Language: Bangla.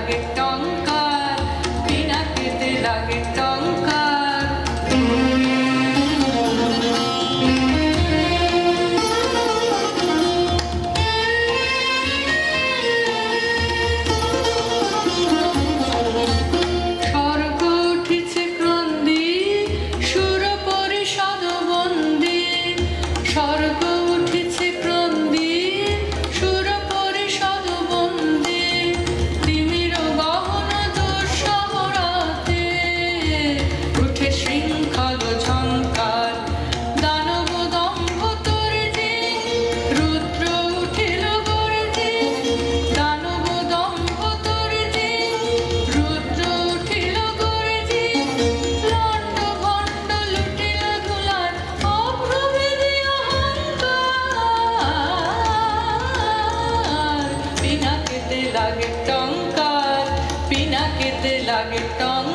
লাগে টঙ্কার, পিনাকেতে লাগে টঙ্কার। স্বর্গ উঠিছে ক্রন্দী, সুর পরিষদ বন্দী। স্বর্গ উঠিছে ক্রন্দী, সুর পরিষদ বন্দী। তিমির গহন দুঃসহরাতে উঠে শৃঙ্খল ঝঙ্কার। দানব দম্ভ তর্জি, রুদ্র উঠিল গর্জি। দানব দম্ভ তর্জি, রুদ্র উঠিল গর্জি। লণ্ড ভণ্ড লুটিল ধুলায় অপ্রভেদী অহংকার। পিনাকেতে লাগে টঙ্কার, পিনাকেতে লাগে টঙ্কার।